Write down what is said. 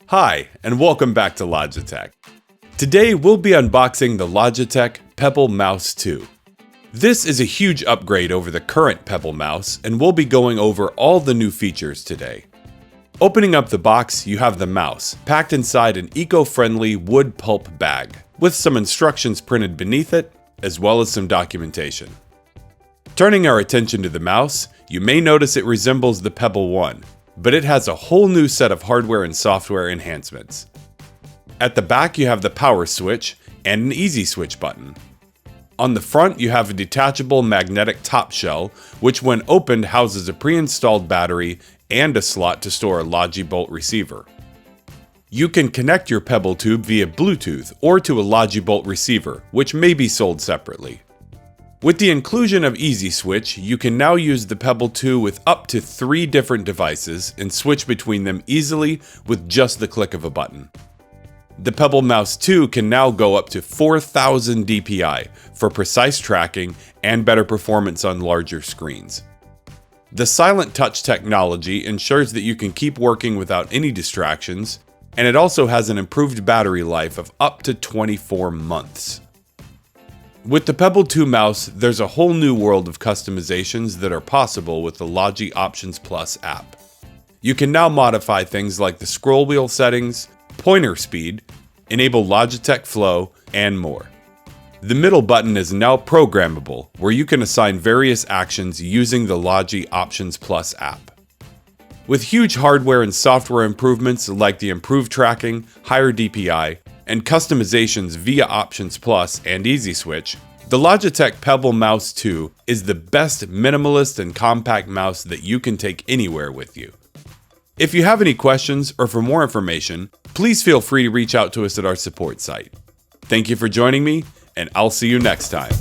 Hi, and welcome back to Logitech. Today we'll be unboxing the Logitech Pebble Mouse 2. This is a huge upgrade over the current Pebble Mouse, and we'll be going over all the new features today. Opening up the box, you have the mouse, packed inside an eco-friendly wood pulp bag, with some instructions printed beneath it, as well as some documentation. Turning our attention to the mouse, you may notice it resembles the Pebble 1, but it has a whole new set of hardware and software enhancements. At the back you have the power switch and an easy switch button. On the front you have a detachable magnetic top shell, which when opened houses a pre-installed battery and a slot to store a Logibolt receiver. You can connect your Pebble tube via Bluetooth or to a Logibolt receiver, which may be sold separately. With the inclusion of Easy Switch, you can now use the Pebble 2 with up to 3 different devices and switch between them easily with just the click of a button. The Pebble Mouse 2 can now go up to 4,000 dpi for precise tracking and better performance on larger screens. The Silent Touch technology ensures that you can keep working without any distractions, and it also has an improved battery life of up to 24 months. With the Pebble 2 mouse, there's a whole new world of customizations that are possible with the Logi Options Plus app. You can now modify things like the scroll wheel settings, pointer speed, enable Logitech Flow, and more. The middle button is now programmable, where you can assign various actions using the Logi Options Plus app. With huge hardware and software improvements like the improved tracking, higher DPI, and customizations via Options Plus and Easy Switch, the Logitech Pebble Mouse 2 is the best minimalist and compact mouse that you can take anywhere with you. If you have any questions or for more information, please feel free to reach out to us at our support site. Thank you for joining me, and I'll see you next time.